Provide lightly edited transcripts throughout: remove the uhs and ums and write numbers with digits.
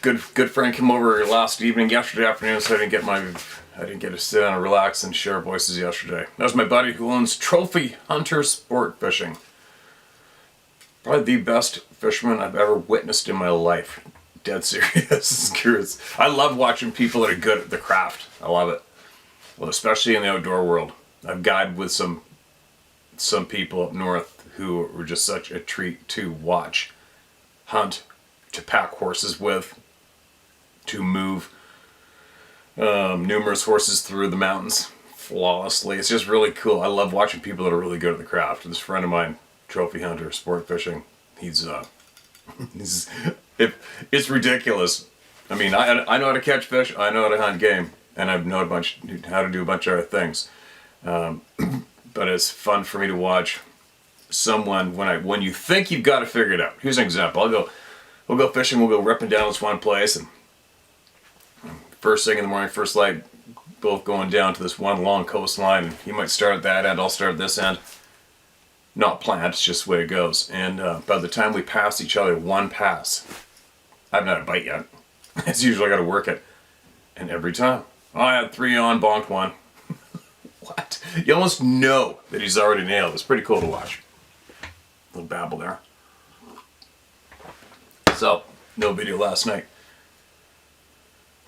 good friend came over yesterday afternoon, so I didn't get to sit down and relax and share voices yesterday. That was my buddy who owns Trophy Hunter Sport Fishing. Probably the best fisherman I've ever witnessed in my life. Dead serious. I love watching people that are good at the craft. I love it. Well, especially in the outdoor world. I've guided with some people up north who were just such a treat to watch, hunt, to pack horses with, to move numerous horses through the mountains flawlessly. It's just really cool. I love watching people that are really good at the craft. This friend of mine, Trophy Hunter Sport Fishing, it's ridiculous. I mean, I know how to catch fish, I know how to hunt game, and I know how to do a bunch of other things. But it's fun for me to watch someone when you think you've got to figure it out. Here's an example. We'll go fishing, we'll go ripping down this one place, and first thing in the morning, first light, both going down to this one long coastline, and you might start at that end, I'll start at this end. Not planned, it's just the way it goes. And by the time we pass each other one pass, I haven't had a bite yet. It's usually I gotta work it. And every time, I had 3 on, bonked one. What? You almost know that he's already nailed. It's pretty cool to watch. Little babble there. So, no video last night.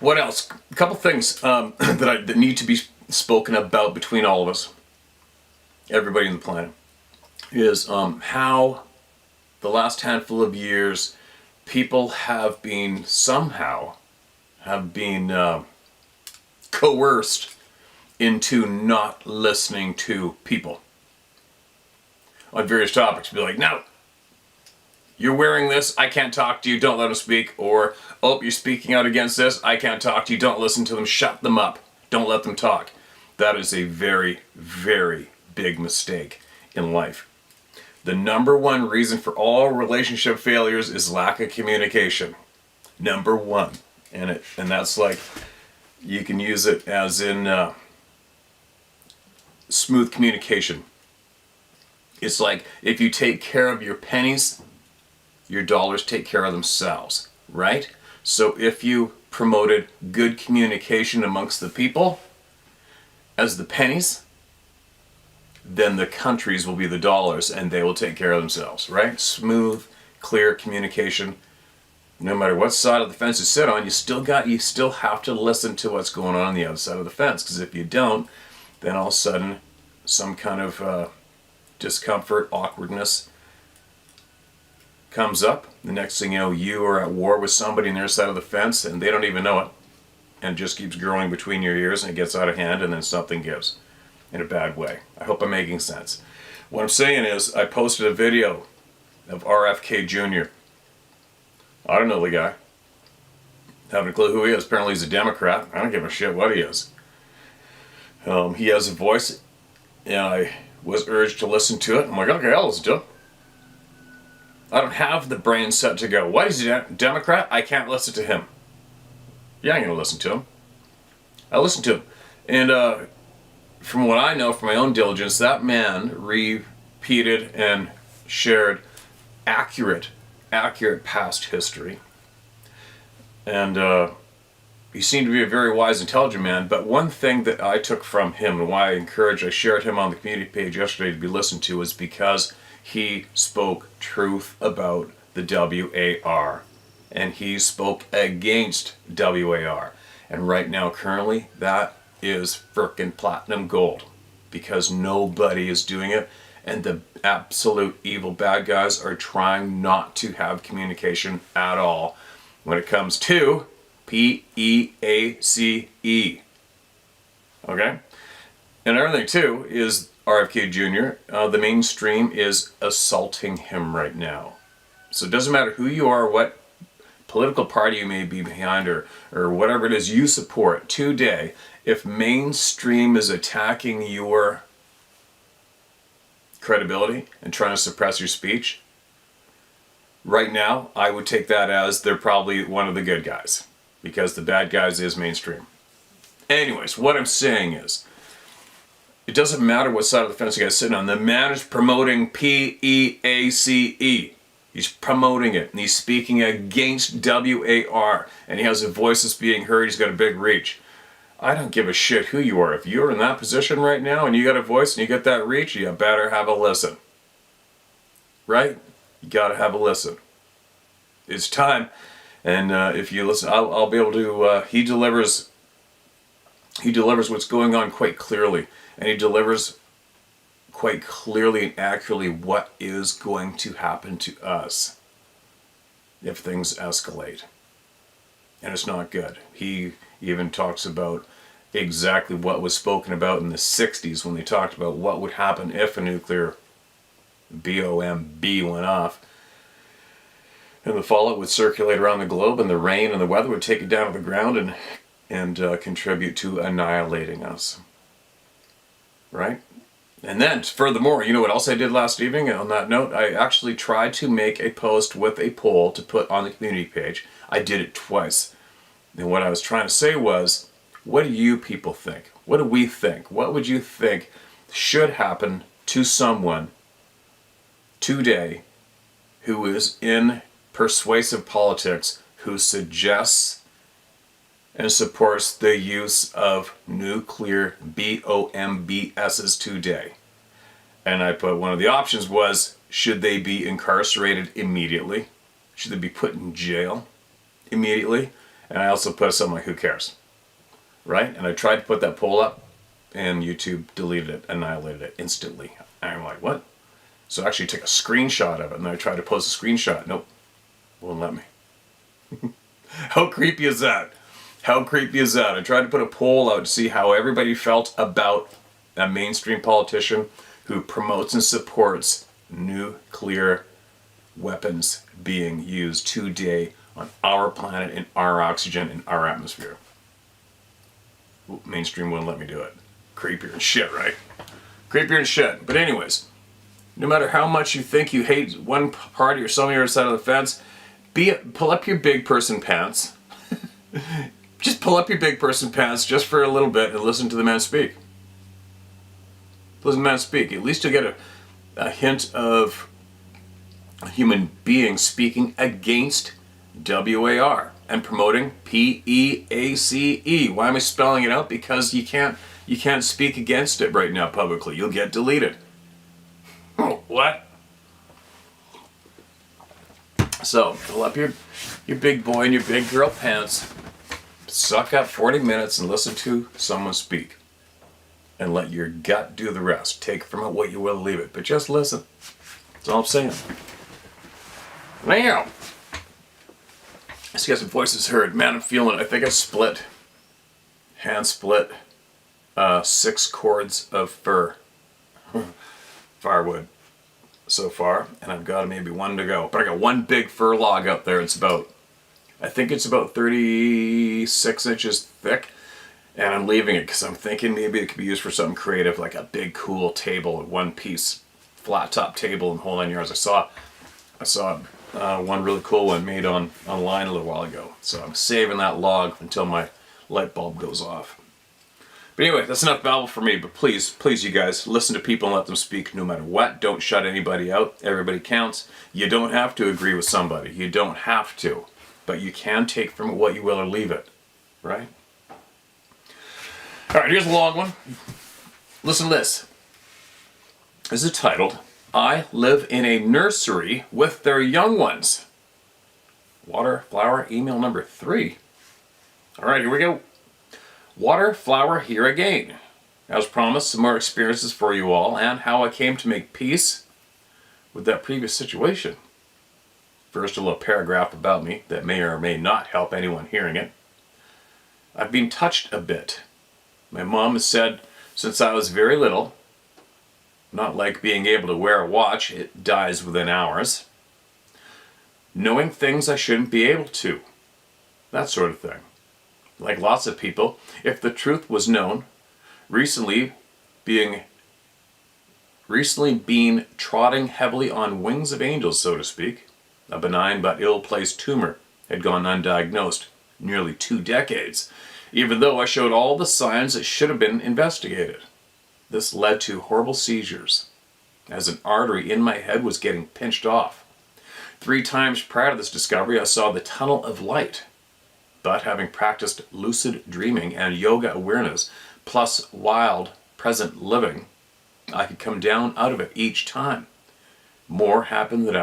What else? A couple things that need to be spoken about between all of us, everybody on the planet, is how the last handful of years people have been coerced into not listening to people on various topics. Be like, no, you're wearing this, I can't talk to you, don't let them speak. Or, oh, you're speaking out against this, I can't talk to you, don't listen to them, shut them up, don't let them talk. That is a very, very big mistake in life. The number one reason for all relationship failures is lack of communication. Number one. And that's like, you can use it as in smooth communication. It's like, if you take care of your pennies, your dollars take care of themselves, right? So if you promoted good communication amongst the people as the pennies, then the countries will be the dollars and they will take care of themselves, right? Smooth, clear communication. No matter what side of the fence you sit on, you still have to listen to what's going on the other side of the fence, because if you don't, then all of a sudden some kind of discomfort, awkwardness comes up. The next thing you know, you are at war with somebody on their side of the fence and they don't even know it, and it just keeps growing between your ears and it gets out of hand, and then something gives in a bad way. I hope I'm making sense. What I'm saying is, I posted a video of RFK Jr. I don't know the guy. Haven't a clue who he is. Apparently he's a Democrat. I don't give a shit what he is. He has a voice, and I was urged to listen to it. I'm like, okay, I'll listen to it. I don't have the brain set to go, what, is he a Democrat? I can't listen to him. Yeah, I'm going to listen to him. I listened to him. And from what I know from my own diligence, that man repeated and shared accurate past history. And he seemed to be a very wise, intelligent man. But one thing that I took from him, and why I shared him on the community page yesterday to be listened to, is because he spoke truth about the WAR. And he spoke against WAR. And right now, currently, that is frickin' platinum gold, because nobody is doing it, and the absolute evil bad guys are trying not to have communication at all when it comes to PEACE. Okay? And another thing too is RFK Jr., the mainstream is assaulting him right now. So it doesn't matter who you are, what political party you may be behind, or whatever it is you support today, if mainstream is attacking your credibility and trying to suppress your speech, right now I would take that as they're probably one of the good guys, because the bad guys is mainstream. Anyways, what I'm saying is, it doesn't matter what side of the fence you guys sitting on. The man is promoting PEACE. He's promoting it, and he's speaking against WAR, and he has a voice that's being heard. He's got a big reach. I don't give a shit who you are. If you're in that position right now and you got a voice and you get that reach, you better have a listen. Right? You gotta have a listen. It's time. And if you listen, I'll be able to, he delivers what's going on quite clearly. And he delivers quite clearly and accurately what is going to happen to us if things escalate. And it's not good. He even talks about exactly what was spoken about in the 60s when they talked about what would happen if a nuclear BOMB went off. And the fallout would circulate around the globe, and the rain and the weather would take it down to the ground and contribute to annihilating us. Right? And then, furthermore, you know what else I did last evening? On that note, I actually tried to make a post with a poll to put on the community page. I did it twice. And what I was trying to say was, what do you people think? What do we think? What would you think should happen to someone today who is in persuasive politics, who suggests and supports the use of nuclear BOMBSs today? And I put one of the options was, should they be incarcerated immediately? Should they be put in jail immediately? And I also put something like, who cares? Right? And I tried to put that poll up, and YouTube deleted it, annihilated it instantly. And I'm like, what? So I actually took a screenshot of it, and I tried to post a screenshot. Nope. Won't let me. How creepy is that? How creepy is that? I tried to put a poll out to see how everybody felt about a mainstream politician who promotes and supports nuclear weapons being used today on our planet, in our oxygen, in our atmosphere. Ooh, mainstream wouldn't let me do it. Creepier than shit, right? Creepier than shit. But anyways, no matter how much you think you hate one party or some other side of the fence, pull up your big person pants. Just pull up your big person pants just for a little bit and listen to the man speak. Listen to the man speak. At least you'll get a hint of a human being speaking against WAR and promoting PEACE. Why am I spelling it out? Because you can't speak against it right now publicly. You'll get deleted. Oh, what? So, pull up your big boy and your big girl pants, suck up 40 minutes and listen to someone speak. And let your gut do the rest. Take from it what you will, leave it. But just listen. That's all I'm saying. Now, let's get some voices heard. Man, I'm feeling it. I think I hand split 6 cords of firewood so far, and I've got maybe 1 to go. But I got 1 big fir log up there. I think it's about 36 inches thick, and I'm leaving it because I'm thinking maybe it could be used for something creative, like a big cool table, a 1-piece flat top table and whole 9 yards. I saw one really cool one made online a little while ago. So I'm saving that log until my light bulb goes off. But anyway, that's enough babble for me. But please, you guys, listen to people and let them speak no matter what. Don't shut anybody out. Everybody counts. You don't have to agree with somebody. You don't have to. But you can take from it what you will or leave it. Right? Alright, here's a long one. Listen to this. This is titled, I live in a nursery with their young ones. Water, flower, email number 3. Alright, here we go. Water, flower, here again. As promised, some more experiences for you all and how I came to make peace with that previous situation. First, a little paragraph about me that may or may not help anyone hearing it. I've been touched a bit. My mom has said since I was very little, not like being able to wear a watch, it dies within hours. Knowing things I shouldn't be able to. That sort of thing. Like lots of people, if the truth was known, recently been trotting heavily on wings of angels, so to speak. A benign but ill-placed tumor had gone undiagnosed nearly 2 decades, even though I showed all the signs that should have been investigated. This led to horrible seizures, as an artery in my head was getting pinched off. 3 times prior to this discovery, I saw the tunnel of light. But having practiced lucid dreaming and yoga awareness, plus wild present living, I could come down out of it each time. More happened than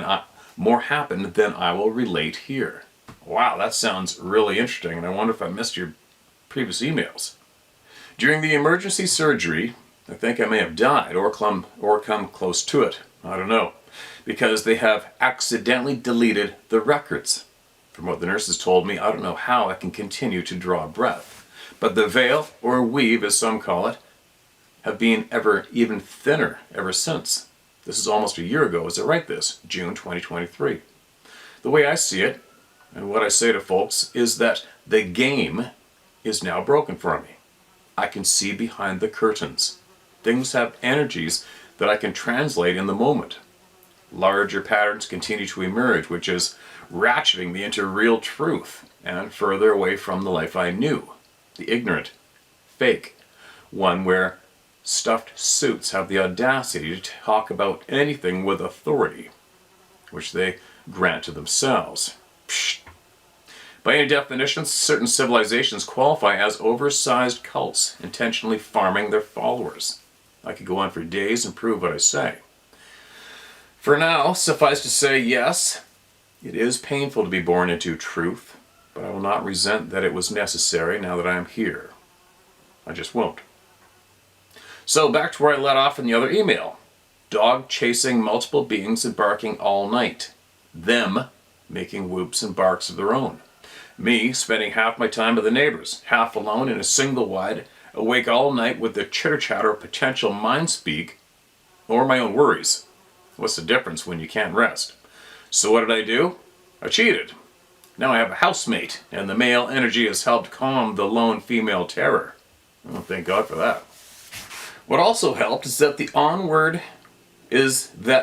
I will relate here. Wow, that sounds really interesting, and I wonder if I missed your previous emails. During the emergency surgery, I think I may have died or come close to it. I don't know, because they have accidentally deleted the records. From what the nurses told me, I don't know how I can continue to draw breath. But the veil, or weave as some call it, have been even thinner ever since. This is almost a year ago as I write this, June 2023. The way I see it, and what I say to folks, is that the game is now broken for me. I can see behind the curtains. Things have energies that I can translate in the moment. Larger patterns continue to emerge, which is ratcheting me into real truth and further away from the life I knew. The ignorant, fake, one where stuffed suits have the audacity to talk about anything with authority, which they grant to themselves. Psst. By any definition, certain civilizations qualify as oversized cults, intentionally farming their followers. I could go on for days and prove what I say. For now, suffice to say, yes, it is painful to be born into truth, but I will not resent that it was necessary now that I am here. I just won't. So back to where I let off in the other email. Dog chasing multiple beings and barking all night. Them making whoops and barks of their own. Me spending half my time with the neighbors, half alone in a single wide, awake all night with the chitter-chatter of potential mind speak, or my own worries. What's the difference when you can't rest? So what did I do? I cheated. Now I have a housemate, and the male energy has helped calm the lone female terror. Oh, thank God for that. What also helped is that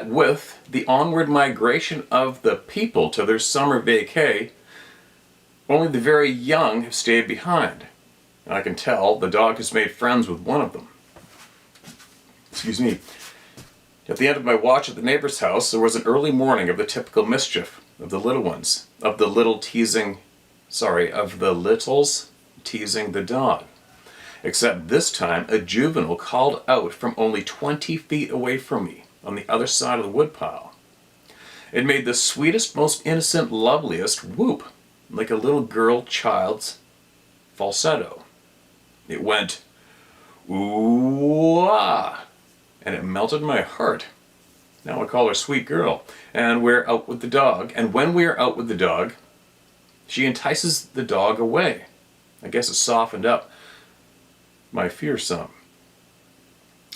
with the onward migration of the people to their summer vacay, only the very young have stayed behind. And I can tell the dog has made friends with one of them. Excuse me. At the end of my watch at the neighbor's house, there was an early morning of the typical mischief of the little ones, of the littles teasing the dog. Except this time, a juvenile called out from only 20 feet away from me, on the other side of the woodpile. It made the sweetest, most innocent, loveliest whoop, like a little girl child's falsetto. It went, ooh-ah, and it melted my heart. Now I call her Sweet Girl, and we're out with the dog, and when we are out with the dog, she entices the dog away. I guess it softened up my fear some.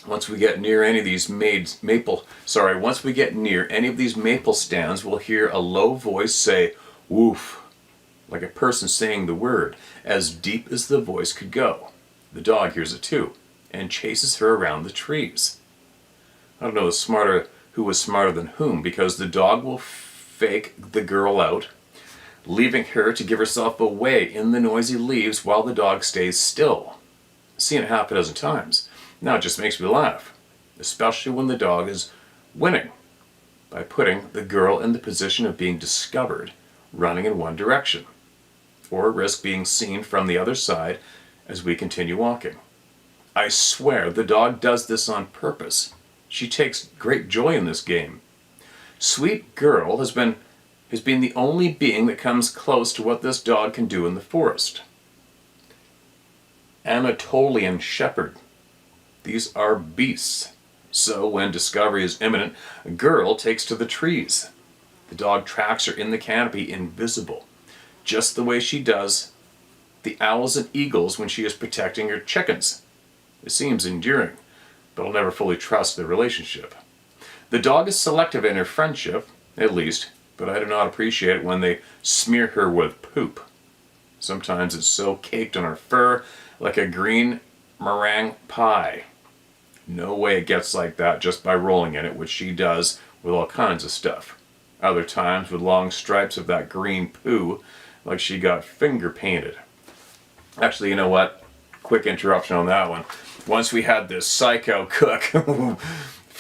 Once we get near any of these maple stands, we'll hear a low voice say, woof, like a person saying the word, as deep as the voice could go. The dog hears it too, and chases her around the trees. I don't know who was smarter than whom, because the dog will fake the girl out, leaving her to give herself away in the noisy leaves while the dog stays still. I've seen it half a dozen times. Now it just makes me laugh, especially when the dog is winning, by putting the girl in the position of being discovered, running in one direction, or risk being seen from the other side as we continue walking. I swear the dog does this on purpose. She takes great joy in this game. Sweet Girl has been the only being that comes close to what this dog can do in the forest. Anatolian Shepherd. These are beasts. So when discovery is imminent, a girl takes to the trees. The dog tracks her in the canopy, invisible, just the way she does the owls and eagles when she is protecting her chickens. It seems endearing, but I'll never fully trust the relationship. The dog is selective in her friendship, at least, but I do not appreciate it when they smear her with poop. Sometimes it's so caked on her fur, like a green meringue pie. No way it gets like that just by rolling in it, which she does with all kinds of stuff. Other times with long stripes of that green poo, like she got finger painted. Actually, you know what? Quick interruption on that one. Once we had this psycho cook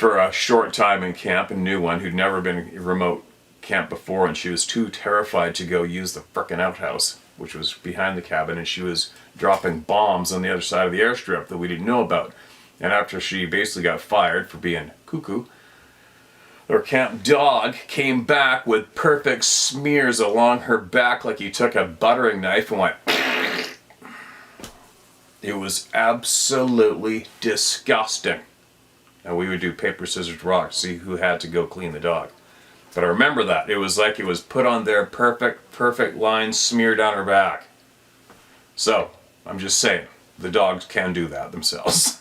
for a short time in camp, a new one who'd never been in a remote camp before, and she was too terrified to go use the frickin' outhouse, which was behind the cabin, and she was dropping bombs on the other side of the airstrip that we didn't know about. And after she basically got fired for being cuckoo, our camp dog came back with perfect smears along her back like he took a buttering knife and went. It was absolutely disgusting. And we would do paper, scissors, rock to see who had to go clean the dog. But I remember that. It was like it was put on there, perfect line smeared down her back. So, I'm just saying, the dogs can do that themselves.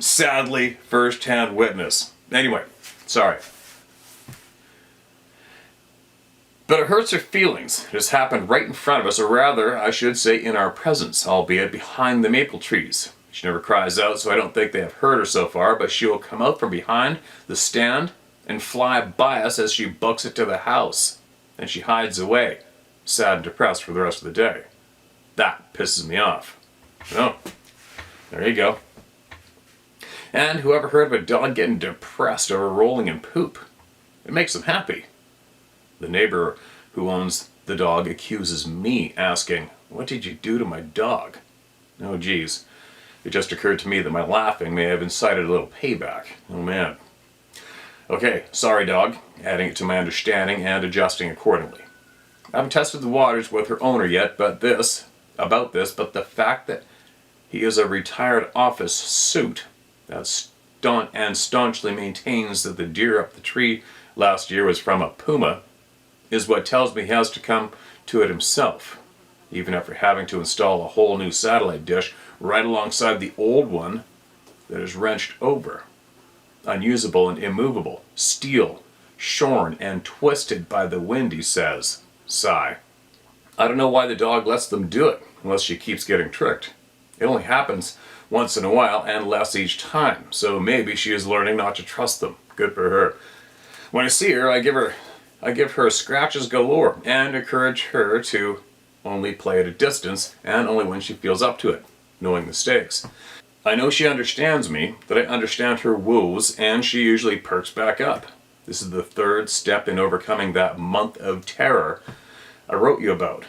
Sadly, first-hand witness. Anyway, sorry. But it hurts her feelings. It has happened right in front of us, or rather, I should say, in our presence, albeit behind the maple trees. She never cries out, so I don't think they have heard her so far, but she will come out from behind the stand and fly by us as she books it to the house. Then she hides away, sad and depressed for the rest of the day. That pisses me off. Oh, there you go. And whoever heard of a dog getting depressed over rolling in poop? It makes them happy. The neighbor who owns the dog accuses me, asking, "What did you do to my dog?" Oh geez, it just occurred to me that my laughing may have incited a little payback. Oh man. Okay, sorry dog, adding it to my understanding and adjusting accordingly. I haven't tested the waters with her owner yet, but the fact that he is a retired office suit that staunchly maintains that the deer up the tree last year was from a puma is what tells me he has to come to it himself, even after having to install a whole new satellite dish right alongside the old one that is wrenched over. Unusable and immovable, steel, shorn and twisted by the wind, he says. Sigh. I don't know why the dog lets them do it, unless she keeps getting tricked. It only happens once in a while and less each time, so maybe she is learning not to trust them. Good for her. When I see her, I give her scratches galore and encourage her to only play at a distance and only when she feels up to it, knowing the stakes. I know she understands me, that I understand her woes, and she usually perks back up. This is the third step in overcoming that month of terror I wrote you about.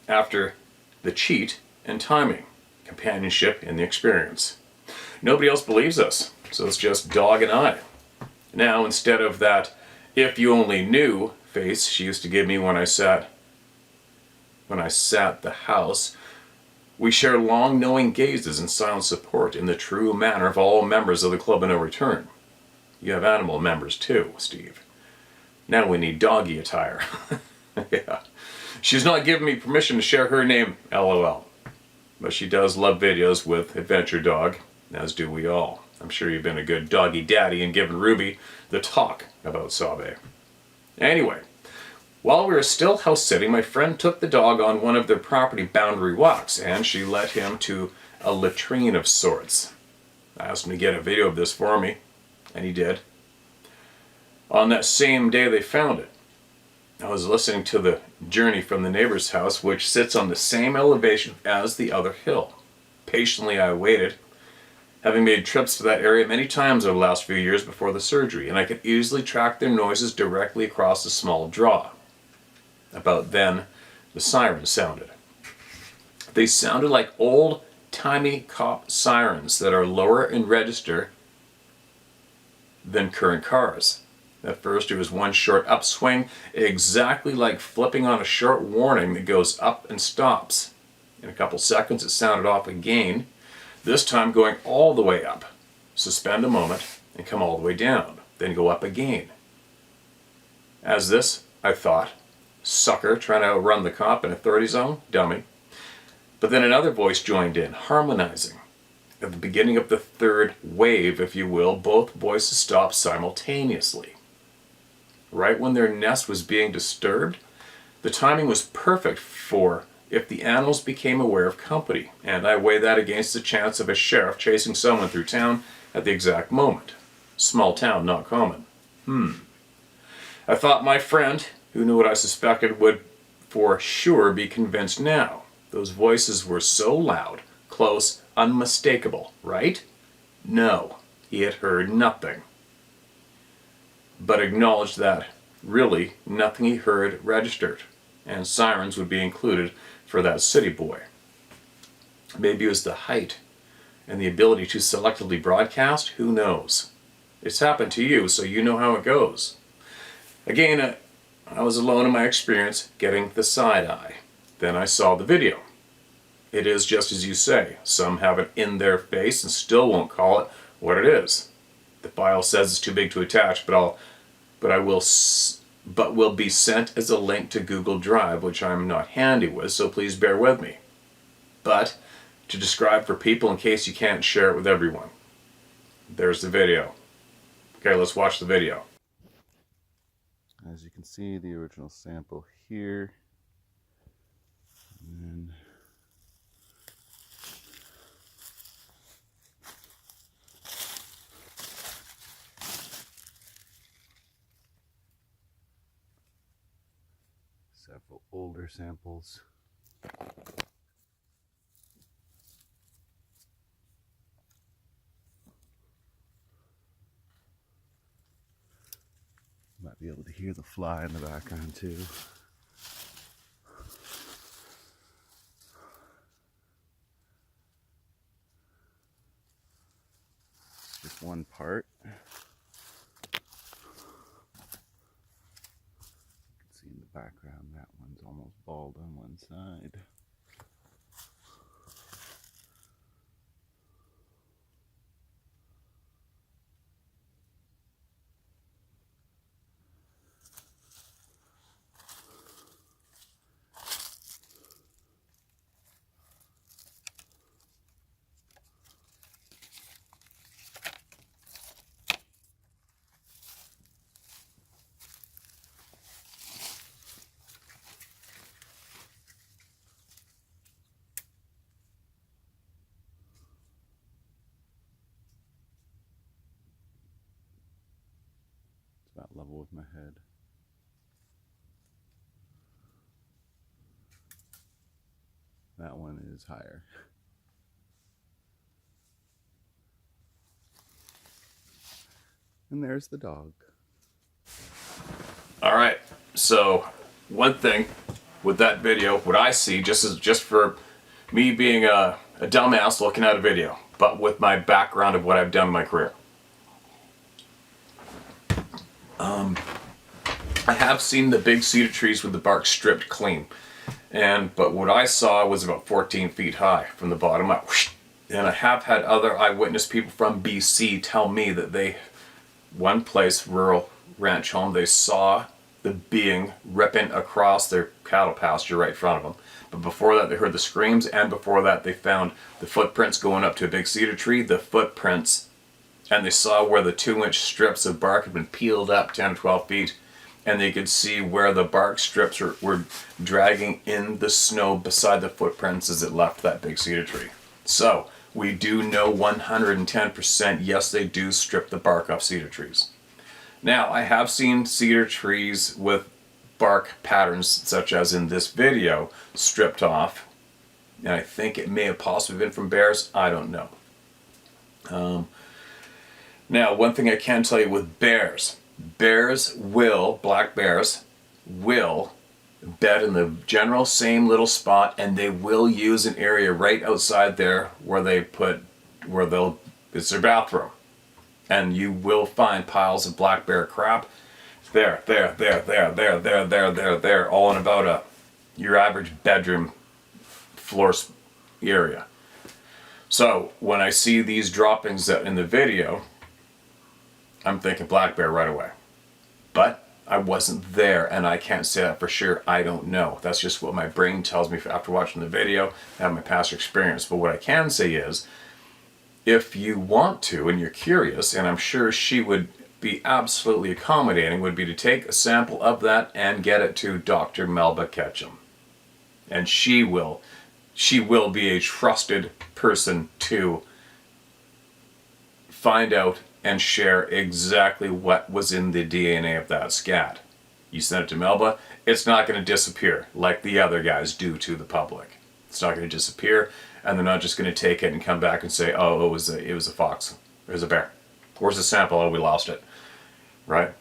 After the cheat and timing, companionship in the experience. Nobody else believes us, so it's just dog and I. Now, instead of that "if you only knew" face she used to give me when I sat the house, we share long knowing gazes and silent support in the true manner of all members of the Club of No Return. You have animal members too, Steve. Now we need doggy attire. Yeah. She's not given me permission to share her name, LOL. But she does love videos with Adventure Dog, as do we all. I'm sure you've been a good doggy daddy and given Ruby the talk about Sabe. Anyway, while we were still house sitting, my friend took the dog on one of their property boundary walks, and she led him to a latrine of sorts. I asked him to get a video of this for me, and he did. On that same day they found it, I was listening to the journey from the neighbor's house, which sits on the same elevation as the other hill. Patiently I waited, having made trips to that area many times over the last few years before the surgery, and I could easily track their noises directly across a small draw. About then, the sirens sounded. They sounded like old-timey cop sirens that are lower in register than current cars. At first it was one short upswing, exactly like flipping on a short warning that goes up and stops. In a couple seconds it sounded off again, this time going all the way up. Suspend a moment and come all the way down, then go up again. As this, I thought, sucker trying to outrun the cop in a 30 zone, dummy. But then another voice joined in, harmonizing. At the beginning of the third wave, if you will, both voices stopped simultaneously. Right when their nest was being disturbed, the timing was perfect for if the animals became aware of company, and I weigh that against the chance of a sheriff chasing someone through town at the exact moment. Small town, not common. I thought my friend, who knew what I suspected, would for sure be convinced now. Those voices were so loud, close, unmistakable, right? No, he had heard nothing. but acknowledged that really nothing he heard registered, and sirens would be included for that city boy. Maybe it was the height and the ability to selectively broadcast, who knows? It's happened to you, so you know how it goes. Again, I was alone in my experience getting the side eye. Then I saw the video. It is just as you say. Some have it in their face and still won't call it what it is. The file says it's too big to attach, but will be sent as a link to Google Drive, which I'm not handy with, so please bear with me. But to describe for people in case you can't share it with everyone. There's the video. Okay, let's watch the video. As you can see, the original sample here. And then several older samples. Might be able to hear the fly in the background too. Just one part. You can see in the background that one's almost bald on one side. About level with my head. That one is higher. And there's the dog. All right, so one thing with that video, what I see, just for me being a dumbass looking at a video, but with my background of what I've done in my career. I have seen the big cedar trees with the bark stripped clean, but what I saw was about 14 feet high from the bottom up. And I have had other eyewitness people from BC tell me that one place, rural ranch home, they saw the being ripping across their cattle pasture right in front of them. But before that, they heard the screams, and before that, they found the footprints going up to a big cedar tree, the footprints, and they saw where the 2-inch strips of bark had been peeled up 10 or 12 feet, and they could see where the bark strips were dragging in the snow beside the footprints as it left that big cedar tree. So, we do know 110% yes, they do strip the bark off cedar trees. Now, I have seen cedar trees with bark patterns, such as in this video, stripped off. And I think it may have possibly been from bears. I don't know. Now, one thing I can tell you with bears, black bears will bed in the general same little spot, and they will use an area right outside there where it's their bathroom. And you will find piles of black bear crap there, all in about your average bedroom floor area. So when I see these droppings in the video, I'm thinking black bear right away. But I wasn't there, and I can't say that for sure. I don't know. That's just what my brain tells me after watching the video and my past experience. But what I can say is, if you want to and you're curious, and I'm sure she would be absolutely accommodating, would be to take a sample of that and get it to Dr. Melba Ketchum. And she will be a trusted person to find out and share exactly what was in the DNA of that scat. You send it to Melba, it's not going to disappear like the other guys do to the public. It's not going to disappear, and they're not just going to take it and come back and say, oh, it was a fox, it was a bear. Where's the sample? Oh, we lost it. Right?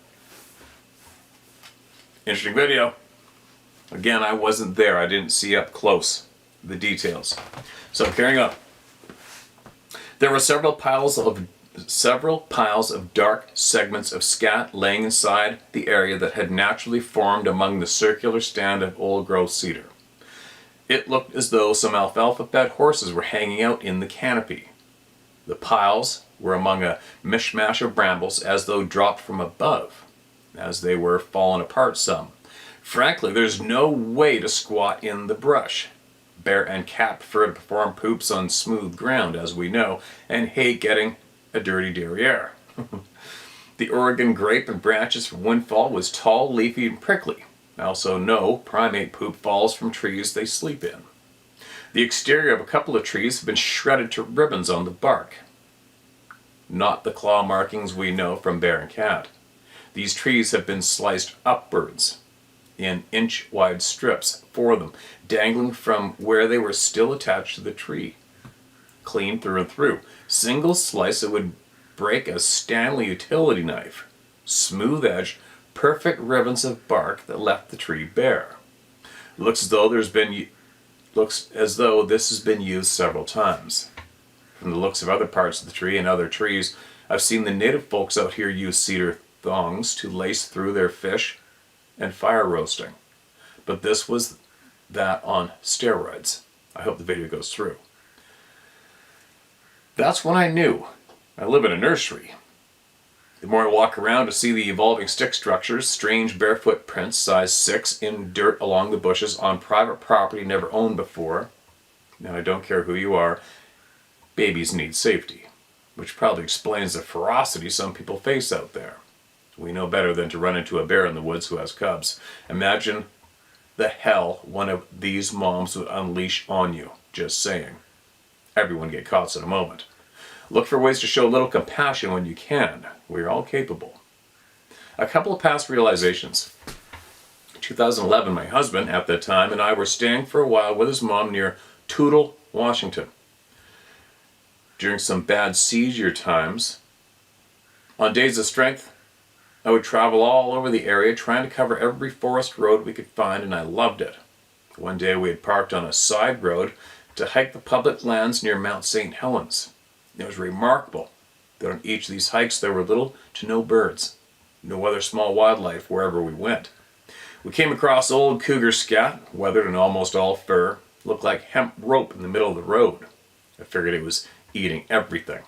Interesting video. Again, I wasn't there. I didn't see up close the details. So carrying on. There were several piles of dark segments of scat laying inside the area that had naturally formed among the circular stand of old growth cedar. It looked as though some alfalfa-fed horses were hanging out in the canopy. The piles were among a mishmash of brambles as though dropped from above, as they were fallen apart some. Frankly, there's no way to squat in the brush. Bear and cat prefer to perform poops on smooth ground, as we know, and hate getting a dirty derriere. The Oregon grape and branches from windfall was tall, leafy, and prickly. I also know primate poop falls from trees they sleep in. The exterior of a couple of trees have been shredded to ribbons on the bark. Not the claw markings we know from bear and cat. These trees have been sliced upwards in inch-wide strips for them, dangling from where they were still attached to the tree. Clean through and through. Single slice that would break a Stanley utility knife. Smooth edge, perfect ribbons of bark that left the tree bare. Looks as though this has been used several times. From the looks of other parts of the tree and other trees, I've seen the native folks out here use cedar thongs to lace through their fish and fire roasting. But this was that on steroids. I hope the video goes through. That's when I knew. I live in a nursery. The more I walk around to see the evolving stick structures, strange barefoot prints, size 6, in dirt along the bushes on private property never owned before. Now I don't care who you are, babies need safety, which probably explains the ferocity some people face out there. We know better than to run into a bear in the woods who has cubs. Imagine the hell one of these moms would unleash on you. Just saying. Everyone get caught in a moment. Look for ways to show a little compassion when you can. We're all capable. A couple of past realizations. In 2011, my husband at that time and I were staying for a while with his mom near Toutle, Washington. During some bad seizure times, on days of strength, I would travel all over the area trying to cover every forest road we could find, and I loved it. One day we had parked on a side road to hike the public lands near Mount St. Helens. It was remarkable that on each of these hikes there were little to no birds, no other small wildlife wherever we went. We came across old cougar scat, weathered and almost all fur, looked like hemp rope in the middle of the road. I figured it was eating everything.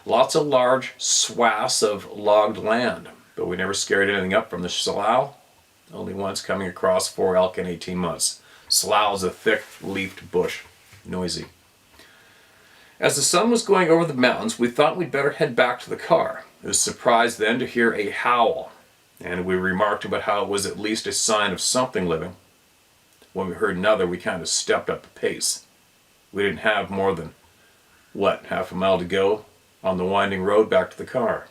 Lots of large swaths of logged land, but we never scared anything up from the slough, only once coming across 4 elk in 18 months. Slough is a thick-leafed bush, noisy. As the sun was going over the mountains, we thought we'd better head back to the car. I was surprised then to hear a howl, and we remarked about how it was at least a sign of something living. When we heard another, we kind of stepped up the pace. We didn't have more than, half a mile to go on the winding road back to the car,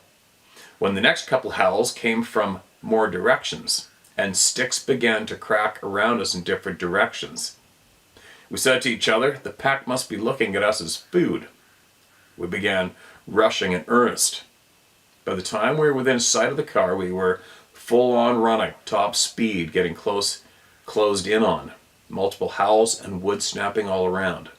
when the next couple howls came from more directions, and sticks began to crack around us in different directions. We said to each other, the pack must be looking at us as food. We began rushing in earnest. By the time we were within sight of the car, we were full on running, top speed, getting closed in on. Multiple howls and wood snapping all around.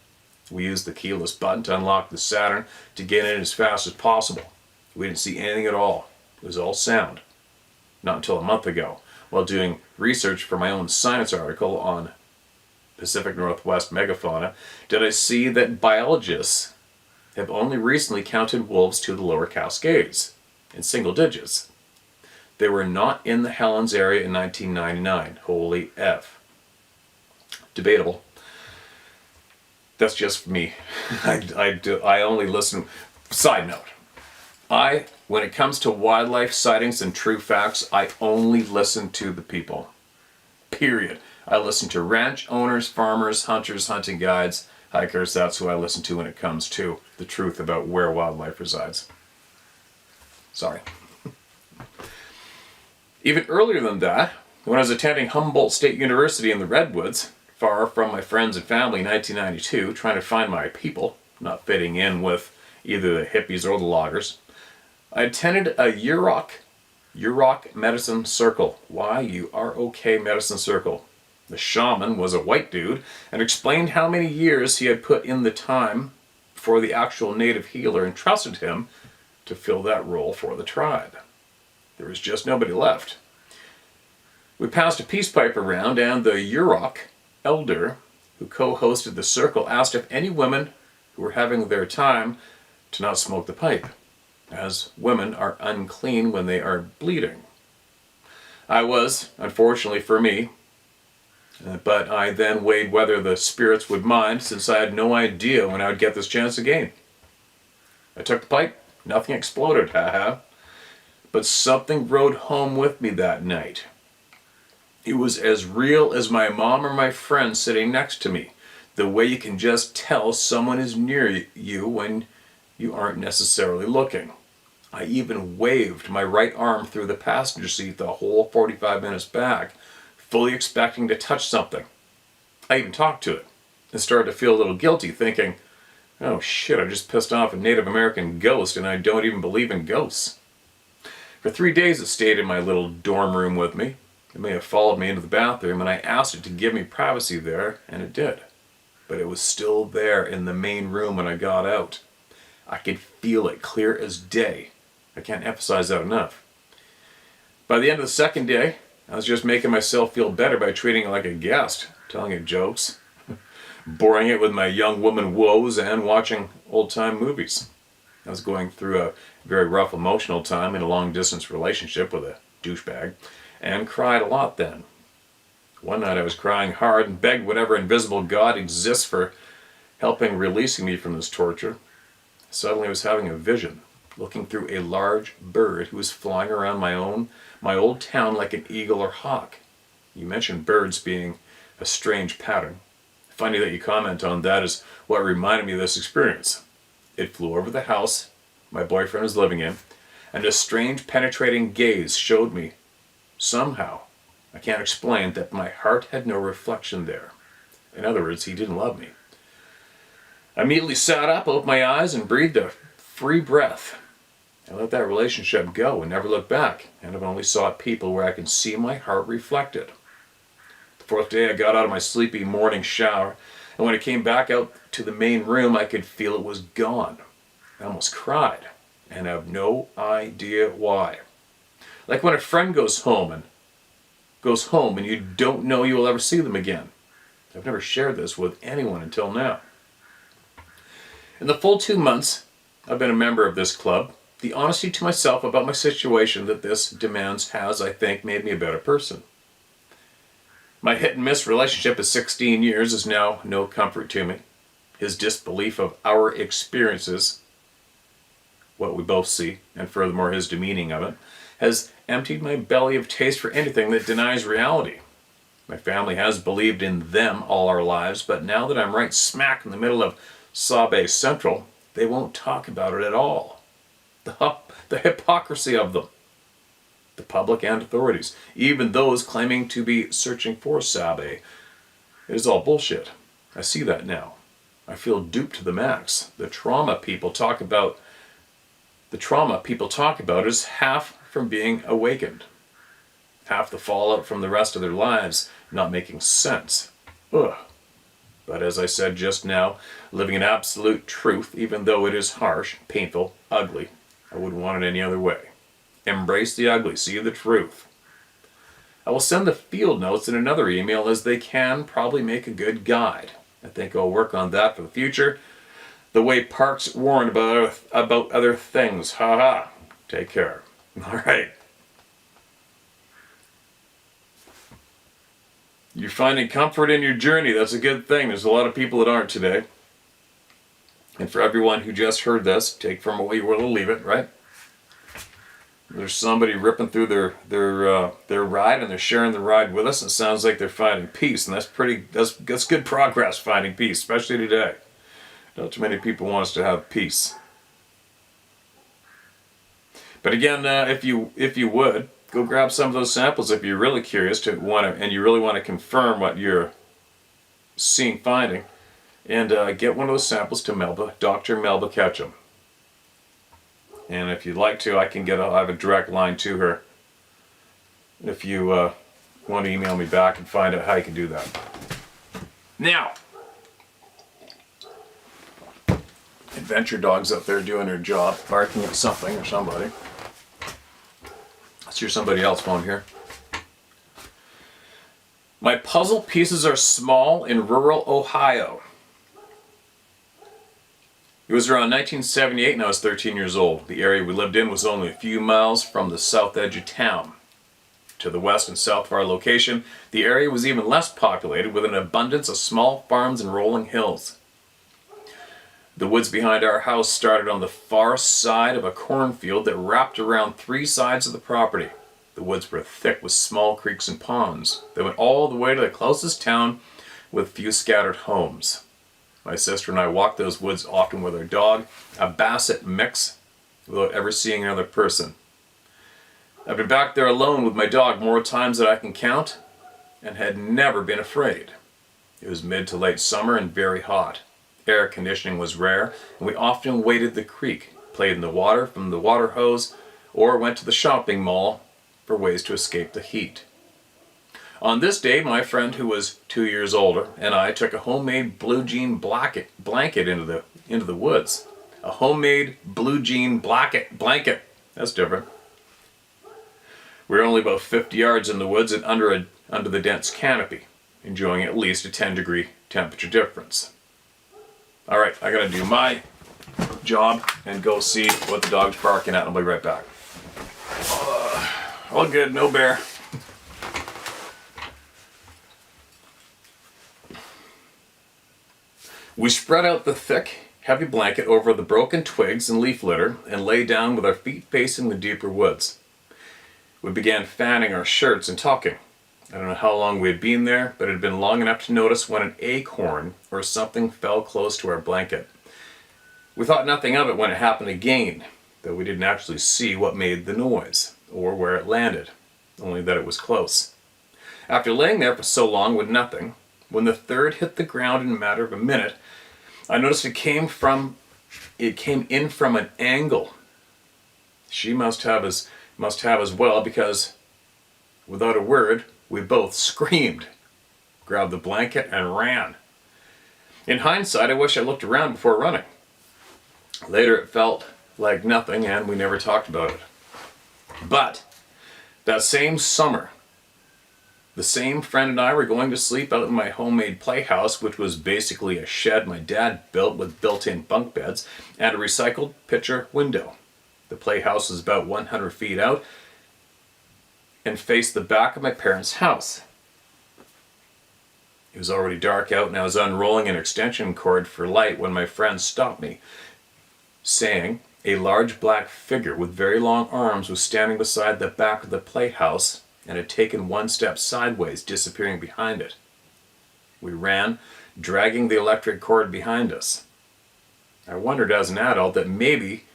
We used the keyless button to unlock the Saturn to get in as fast as possible. We didn't see anything at all. It was all sound. Not until a month ago, while doing research for my own science article on Pacific Northwest megafauna, did I see that biologists have only recently counted wolves to the lower Cascades, in single digits. They were not in the Helens area in 1999. Holy F. Debatable. That's just me. I only listen. Side note. When it comes to wildlife sightings and true facts, I only listen to the people. Period. I listen to ranch owners, farmers, hunters, hunting guides, hikers. That's who I listen to when it comes to the truth about where wildlife resides. Sorry. Even earlier than that, when I was attending Humboldt State University in the Redwoods, far from my friends and family in 1992, trying to find my people, not fitting in with either the hippies or the loggers, I attended a Yurok Yurok Medicine Circle. Y-U-R-O-K Medicine Circle. The shaman was a white dude and explained how many years he had put in the time before the actual native healer entrusted him to fill that role for the tribe. There was just nobody left. We passed a peace pipe around, and the Yurok elder who co-hosted the circle asked if any women who were having their time to not smoke the pipe, as women are unclean when they are bleeding. I was, unfortunately for me, but I then weighed whether the spirits would mind, since I had no idea when I would get this chance again. I took the pipe, nothing exploded, haha. But something rode home with me that night. It was as real as my mom or my friend sitting next to me. The way you can just tell someone is near you when you aren't necessarily looking. I even waved my right arm through the passenger seat the whole 45 minutes back, fully expecting to touch something. I even talked to it and started to feel a little guilty, thinking, oh shit, I just pissed off a Native American ghost and I don't even believe in ghosts. For 3 days it stayed in my little dorm room with me. It may have followed me into the bathroom, and I asked it to give me privacy there, and it did. But it was still there in the main room when I got out. I could feel it clear as day. I can't emphasize that enough. By the end of the second day, I was just making myself feel better by treating it like a guest, telling it jokes, boring it with my young woman woes, and watching old-time movies. I was going through a very rough emotional time in a long-distance relationship with a douchebag, and cried a lot then. One night I was crying hard and begged whatever invisible God exists for helping releasing me from this torture. Suddenly I was having a vision, looking through a large bird who was flying around my old town like an eagle or hawk. You mentioned birds being a strange pattern. Funny that you comment on that, is what reminded me of this experience. It flew over the house my boyfriend was living in, and a strange penetrating gaze showed me, somehow, I can't explain, that my heart had no reflection there. In other words, he didn't love me. I immediately sat up, opened my eyes, and breathed a free breath. I let that relationship go and never looked back, and I've only sought people where I can see my heart reflected. The fourth day I got out of my sleepy morning shower, and when I came back out to the main room, I could feel it was gone. I almost cried, and I have no idea why. Like when a friend goes home and you don't know you will ever see them again. I've never shared this with anyone until now. In the full 2 months I've been a member of this club, the honesty to myself about my situation that this demands has, I think, made me a better person. My hit and miss relationship of 16 years is now no comfort to me. His disbelief of our experiences, what we both see, and furthermore his demeaning of it, has emptied my belly of taste for anything that denies reality. My family has believed in them all our lives, but now that I'm right smack in the middle of Sabe Central, they won't talk about it at all. The hypocrisy of them. The public and authorities, even those claiming to be searching for Sabe. It is all bullshit. I see that now. I feel duped to the max. The trauma people talk about is half from being awakened. Half the fallout from the rest of their lives not making sense. Ugh. But as I said just now, living in absolute truth, even though it is harsh, painful, ugly, I wouldn't want it any other way. Embrace the ugly, see the truth. I will send the field notes in another email, as they can probably make a good guide. I think I'll work on that for the future. The way Parks warned about other things. Ha ha. Take care. All right. You're finding comfort in your journey. That's a good thing. There's a lot of people that aren't today. And for everyone who just heard this, take from it what you will and leave it, right? There's somebody ripping through their ride, and they're sharing the ride with us. And it sounds like they're finding peace, and that's good progress, finding peace, especially today. Not too many people want us to have peace. But again, if you would go grab some of those samples if you're really curious and you really want to confirm what you're finding, and get one of those samples to Dr. Melba Ketchum. And if you'd like to, I have a direct line to her if you want to email me back and find out how you can do that. Now, adventure dogs out there doing their job, barking at something or somebody. Let's hear somebody else phone here. My puzzle pieces are small in rural Ohio. It was around 1978 and I was 13 years old. The area we lived in was only a few miles from the south edge of town. To the west and south of our location, the area was even less populated with an abundance of small farms and rolling hills. The woods behind our house started on the far side of a cornfield that wrapped around 3 sides of the property. The woods were thick with small creeks and ponds. They went all the way to the closest town with few scattered homes. My sister and I walked those woods often with our dog, a basset mix, without ever seeing another person. I've been back there alone with my dog more times than I can count, and had never been afraid. It was mid to late summer and very hot. Air conditioning was rare, and we often waded the creek, played in the water from the water hose, or went to the shopping mall for ways to escape the heat. On this day, my friend, who was 2 years older, and I took a homemade blue jean blanket into the woods. A homemade blue jean blanket. That's different. We were only about 50 yards in the woods and under the dense canopy, enjoying at least a 10-degree temperature difference. All right, I gotta do my job and go see what the dog's barking at. I'll be right back. All good, no bear. We spread out the thick, heavy blanket over the broken twigs and leaf litter and lay down with our feet facing the deeper woods. We began fanning our shirts and talking. I don't know how long we had been there, but it had been long enough to notice when an acorn or something fell close to our blanket. We thought nothing of it when it happened again, though we didn't actually see what made the noise or where it landed, only that it was close. After laying there for so long with nothing, when the third hit the ground in a matter of a minute, I noticed it came in from an angle. She must have as well, because without a word, we both screamed, grabbed the blanket, and ran. In hindsight, I wish I looked around before running. Later, it felt like nothing, and we never talked about it. But that same summer, the same friend and I were going to sleep out in my homemade playhouse, which was basically a shed my dad built with built-in bunk beds and a recycled picture window. The playhouse was about 100 feet out and faced the back of my parents' house. It was already dark out and I was unrolling an extension cord for light when my friend stopped me, saying a large black figure with very long arms was standing beside the back of the playhouse and had taken one step sideways, disappearing behind it. We ran, dragging the electric cord behind us. I wondered as an adult that maybe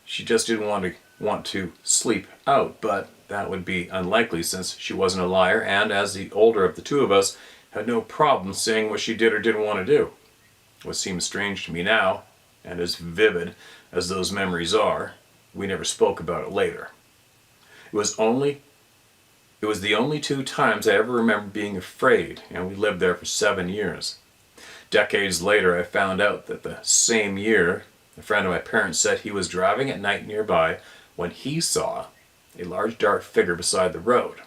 she just didn't want to sleep out, but that would be unlikely since she wasn't a liar, and as the older of the two of us, had no problem saying what she did or didn't want to do. What seems strange to me now, and as vivid as those memories are, we never spoke about it later. It was the only 2 times I ever remember being afraid, and we lived there for 7 years. Decades later, I found out that the same year, a friend of my parents said he was driving at night nearby when he saw a large dark figure beside the road.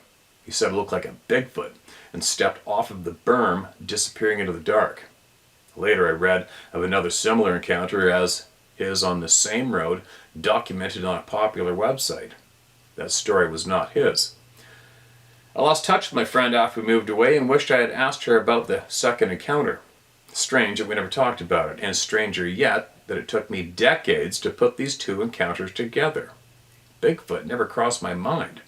He said it looked like a Bigfoot and stepped off of the berm, disappearing into the dark. Later I read of another similar encounter as his on the same road, documented on a popular website. That story was not his. I lost touch with my friend after we moved away and wished I had asked her about the second encounter. Strange that we never talked about it, and stranger yet that it took me decades to put these 2 encounters together. Bigfoot never crossed my mind.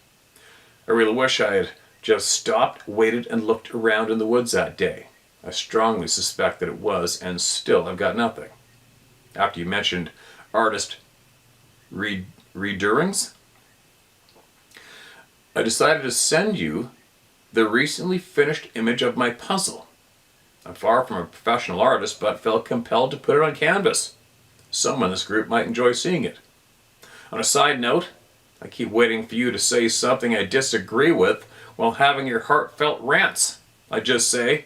I really wish I had just stopped, waited, and looked around in the woods that day. I strongly suspect that it was, and still I've got nothing. After you mentioned artist redurings, I decided to send you the recently finished image of my puzzle. I'm far from a professional artist, but felt compelled to put it on canvas. Some in this group might enjoy seeing it. On a side note, I keep waiting for you to say something I disagree with while having your heartfelt rants. I just say,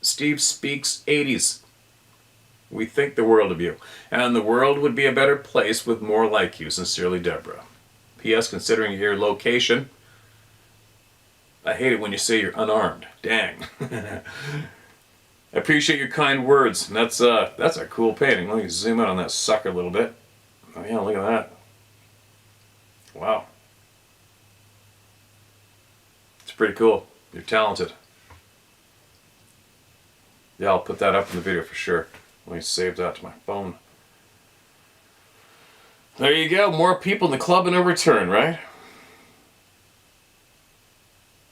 Steve speaks 80s. We think the world of you, and the world would be a better place with more like you. Sincerely, Deborah. P.S. Considering your location, I hate it when you say you're unarmed. Dang. I appreciate your kind words. That's a cool painting. Let me zoom in on that sucker a little bit. Oh yeah, look at that. Wow. It's pretty cool. You're talented. Yeah, I'll put that up in the video for sure. Let me save that to my phone. There you go. More people in the club and a return, right?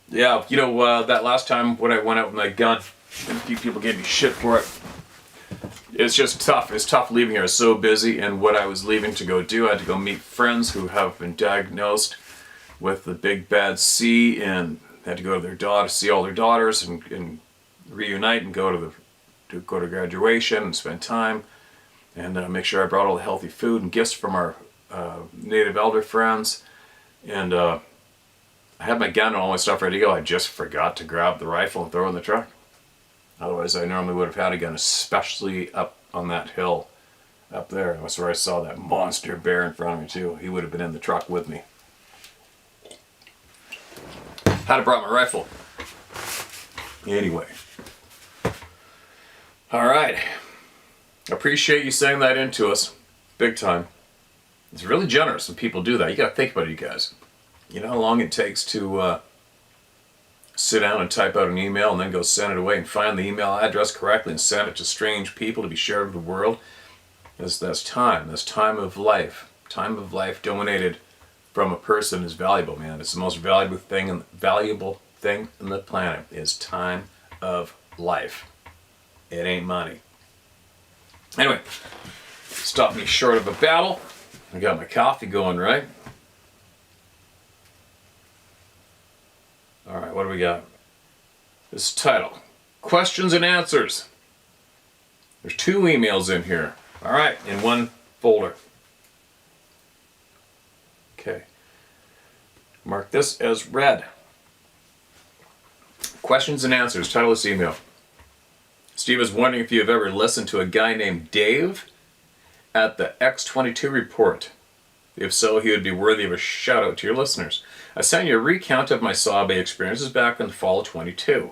Yeah, you know, that last time when I went out with my gun, and a few people gave me shit for it. It's just tough. It's tough leaving here. I was so busy, and what I was leaving to go do, I had to go meet friends who have been diagnosed with the big bad C, and had to go to their daughter, see all their daughters, and reunite and go to graduation and spend time, and make sure I brought all the healthy food and gifts from our native elder friends, and I had my gun and all my stuff ready to go. I just forgot to grab the rifle and throw it in the truck. Otherwise, I normally would have had a gun, especially up on that hill up there. That's where I saw that monster bear in front of me too. He would have been in the truck with me. Had to brought my rifle. Anyway. All right. Appreciate you saying that into us. Big time. It's really generous when people do that. You got to think about it, you guys. You know how long it takes to sit down and type out an email and then go send it away and find the email address correctly and send it to strange people to be shared with the world? That's time. That's time of life. Time of life donated from a person is valuable, man. It's the most valuable thing in the planet is time of life. It ain't money. Anyway, stopped me short of a battle. I got my coffee going, right? All right, what do we got? This title, questions and answers. There's 2 emails in here. All right, in one folder. Okay. Mark this as read. Questions and answers, title of this email. Steve is wondering if you have ever listened to a guy named Dave at the X22 report. If so, he would be worthy of a shout out to your listeners. I sent you a recount of my Saw Bay experiences back in the fall of 22.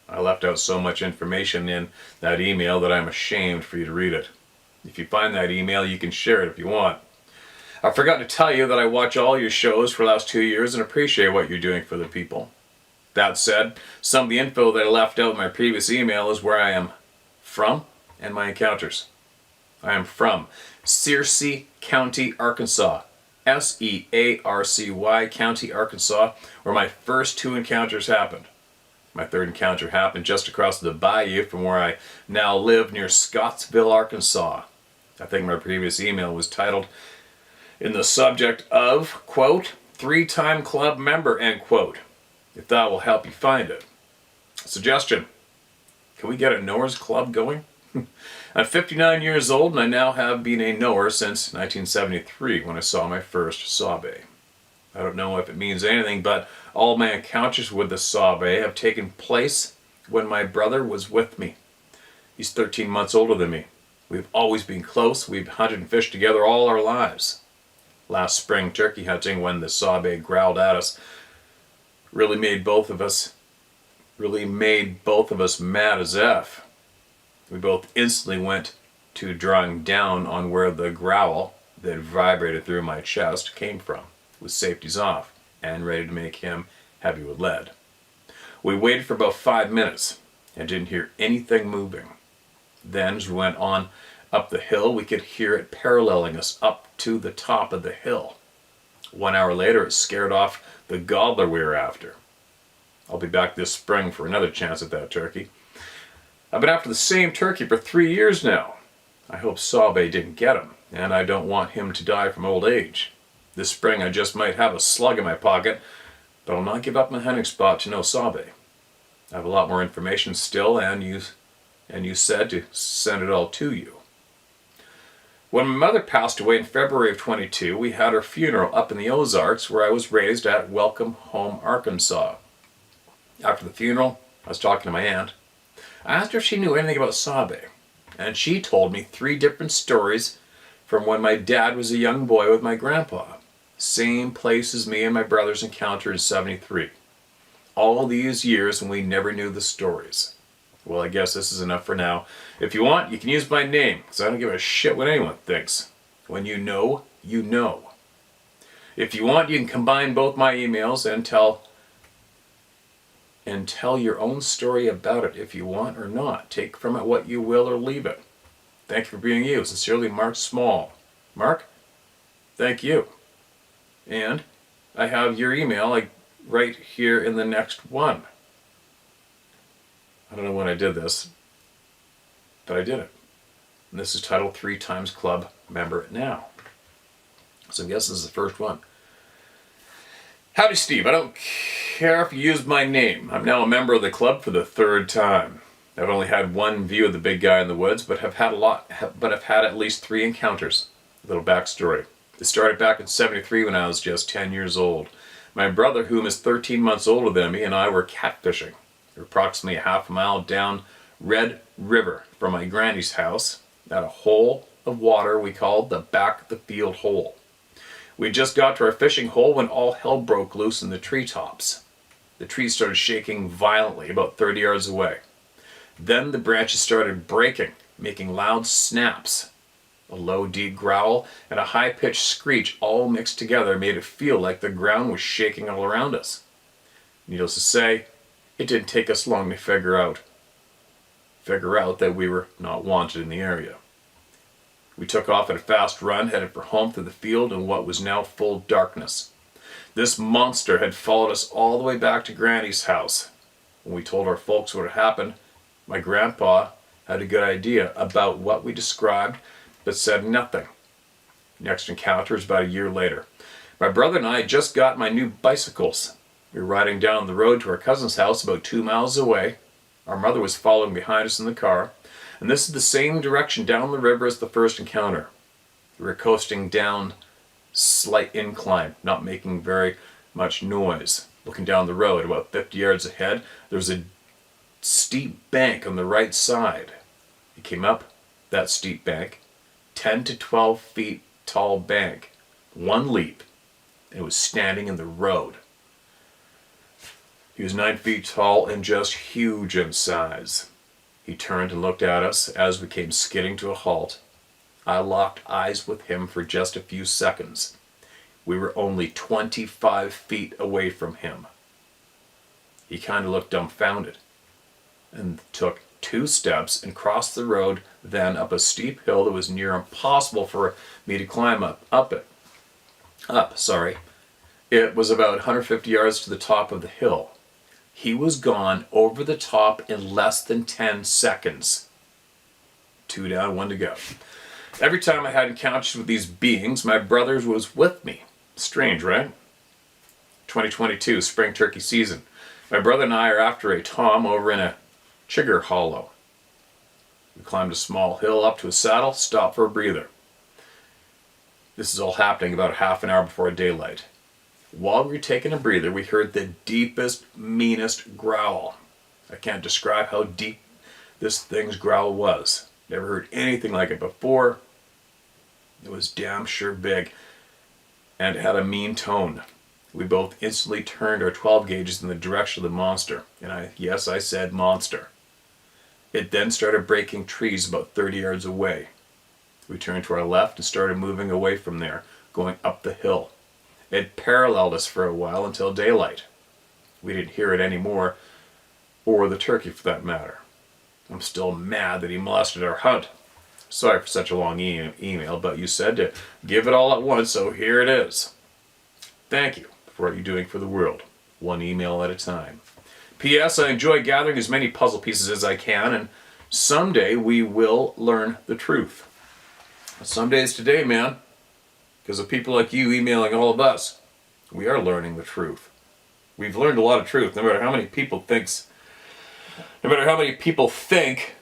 I left out so much information in that email that I'm ashamed for you to read it. If you find that email, you can share it if you want. I forgot to tell you that I watch all your shows for the last 2 years and appreciate what you're doing for the people. That said, some of the info that I left out in my previous email is where I am from and my encounters. I am from Searcy County, Arkansas. Searcy County, Arkansas, where my first 2 encounters happened. My third encounter happened just across the bayou from where I now live near Scottsville, Arkansas. I think my previous email was titled in the subject of, quote, 3-time club member, end quote, if that will help you find it. Suggestion, can we get a Knowers Club going? I'm 59 years old and I now have been a knower since 1973 when I saw my first saw bay. I don't know if it means anything, but all my encounters with the saw bay have taken place when my brother was with me. He's 13 months older than me. We've always been close. We've hunted and fished together all our lives. Last spring turkey hunting, when the saw bay growled at us, really made both of us mad as F. We both instantly went to drawing down on where the growl that vibrated through my chest came from, with safeties off, and ready to make him heavy with lead. We waited for about 5 minutes and didn't hear anything moving. Then, as we went on up the hill, we could hear it paralleling us up to the top of the hill. 1 hour later, it scared off the gobbler we were after. I'll be back this spring for another chance at that turkey. I've been after the same turkey for 3 years now. I hope Saw Bay didn't get him, and I don't want him to die from old age. This spring I just might have a slug in my pocket, but I'll not give up my hunting spot to no Saw Bay. I have a lot more information still, and you said to send it all to you. When my mother passed away in February of 22, we had her funeral up in the Ozarks where I was raised at Welcome Home, Arkansas. After the funeral, I was talking to my aunt. I asked her if she knew anything about Sabe, and she told me 3 different stories from when my dad was a young boy with my grandpa. Same place as me and my brothers encountered in 73. All these years and we never knew the stories. Well, I guess this is enough for now. If you want, you can use my name, because I don't give a shit what anyone thinks. When you know, you know. If you want, you can combine both my emails and tell your own story about it if you want or not. Take from it what you will or leave it. Thank you for being you. Sincerely, Mark Small. Mark, thank you. And I have your email right here in the next one. I don't know when I did this, but I did it. And this is titled 3 Times Club Member Now. So I guess this is the first one. Howdy, Steve. I don't care if you use my name. I'm now a member of the club for the 3rd time. I've only had one view of the big guy in the woods, but have had at least 3 encounters. A little backstory. It started back in 73 when I was just 10 years old. My brother, whom is 13 months older than me, and I were catfishing. We were approximately a half a mile down Red River from my granny's house at a hole of water we called the back of the field hole. We just got to our fishing hole when all hell broke loose in the treetops. The trees started shaking violently about 30 yards away. Then the branches started breaking, making loud snaps. A low, deep growl and a high-pitched screech all mixed together made it feel like the ground was shaking all around us. Needless to say, it didn't take us long to figure out that we were not wanted in the area. We took off at a fast run, headed for home through the field in what was now full darkness. This monster had followed us all the way back to Granny's house. When we told our folks what had happened, my grandpa had a good idea about what we described, but said nothing. Next encounter was about a year later. My brother and I had just got my new bicycles. We were riding down the road to our cousin's house about 2 miles away. Our mother was following behind us in the car, and this is the same direction down the river as the first encounter. We were coasting down slight incline, not making very much noise. Looking down the road, about 50 yards ahead, there was a steep bank on the right side. He came up that steep bank, 10 to 12 feet tall bank, one leap, and it was standing in the road. He was 9 feet tall and just huge in size. He turned and looked at us as we came skidding to a halt. I locked eyes with him for just a few seconds. We were only 25 feet away from him. He kind of looked dumbfounded and took 2 steps and crossed the road, then up a steep hill that was near impossible for me to climb up. It was about 150 yards to the top of the hill. He was gone over the top in less than 10 seconds. 2 down, 1 to go. Every time I had encounters with these beings, my brother was with me. Strange, right? 2022, spring turkey season. My brother and I are after a tom over in a chigger hollow. We climbed a small hill up to a saddle, stopped for a breather. This is all happening about half an hour before daylight. While we were taking a breather, we heard the deepest, meanest growl. I can't describe how deep this thing's growl was. Never heard anything like it before. It was damn sure big and had a mean tone. We both instantly turned our 12 gauges in the direction of the monster. And I said monster. It then started breaking trees about 30 yards away. We turned to our left and started moving away from there, going up the hill. It paralleled us for a while until daylight. We didn't hear it anymore, or the turkey for that matter. I'm still mad that he molested our hunt. Sorry for such a long email, but you said to give it all at once, so here it is. Thank you for what you're doing for the world, one email at a time. P.S. I enjoy gathering as many puzzle pieces as I can, and someday we will learn the truth. Someday is today, man. Because of people like you emailing all of us, we are learning the truth. We've learned a lot of truth, no matter how many people think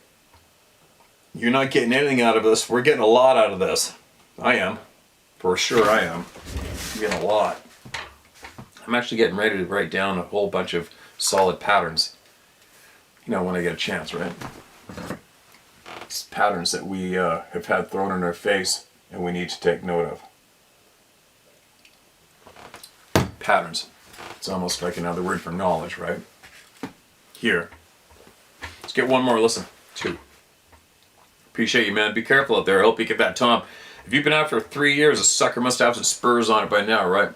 You're not getting anything out of this. We're getting a lot out of this. I am. For sure I am. I'm getting a lot. I'm actually getting ready to write down a whole bunch of solid patterns. You know, when I get a chance, right? It's patterns that we have had thrown in our face and we need to take note of. Patterns. It's almost like another word for knowledge, right? Here. Let's get one more. Listen. 2. Appreciate you, man. Be careful out there. I hope you get that Tom. If you've been out for 3 years, a sucker must have some spurs on it by now, right?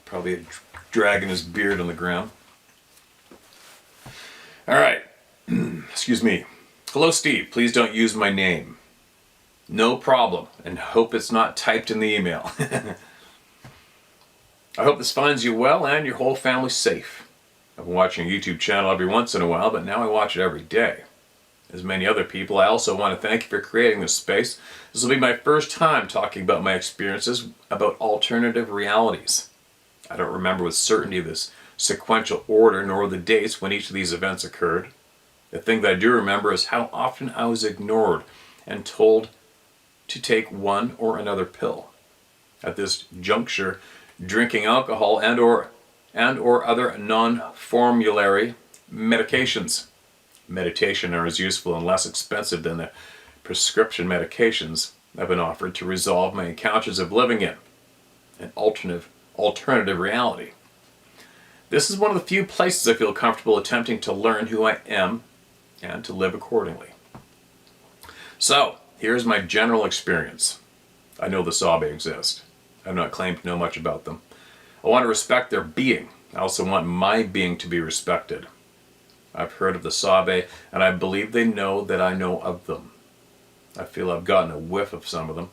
Probably dragging his beard on the ground. All right. Excuse me. Hello, Steve. Please don't use my name. No problem. And hope it's not typed in the email. I hope this finds you well and your whole family safe. I've been watching a YouTube channel every once in a while, but now I watch it every day. As many other people, I also want to thank you for creating this space. This will be my first time talking about my experiences about alternative realities. I don't remember with certainty this sequential order nor the dates when each of these events occurred. The thing that I do remember is how often I was ignored and told to take one or another pill. At this juncture, drinking alcohol and or other non-formulary medications. Meditation are as useful and less expensive than the prescription medications I've been offered to resolve my encounters of living in an alternative reality. This is one of the few places I feel comfortable attempting to learn who I am and to live accordingly. So, here's my general experience. I know the Sabe exist. I've not claimed to know much about them. I want to respect their being. I also want my being to be respected. I've heard of the Sabe, and I believe they know that I know of them. I feel I've gotten a whiff of some of them.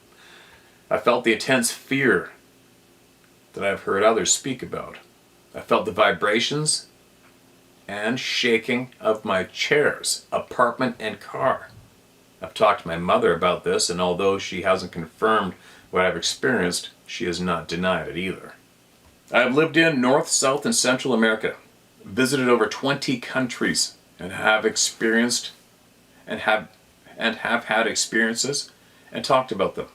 I felt the intense fear that I've heard others speak about. I felt the vibrations and shaking of my chairs, apartment, and car. I've talked to my mother about this, and although she hasn't confirmed what I've experienced, she has not denied it either. I have lived in North, South, and Central America, visited over 20 countries, and have experienced and have had experiences and talked about them.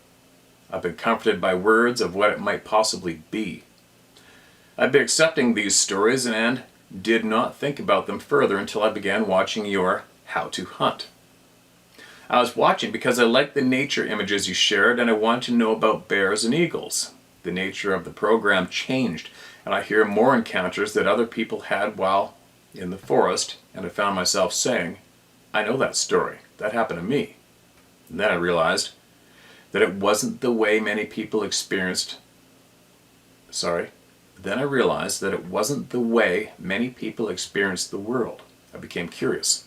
I've been comforted by words of what it might possibly be. I've been accepting these stories and did not think about them further until I began watching your How to Hunt. I was watching because I liked the nature images you shared and I wanted to know about bears and eagles. The nature of the program changed and I hear more encounters that other people had while in the forest, and I found myself saying, I know that story. That happened to me. And then I realized that it wasn't the way many people experienced the world. I became curious.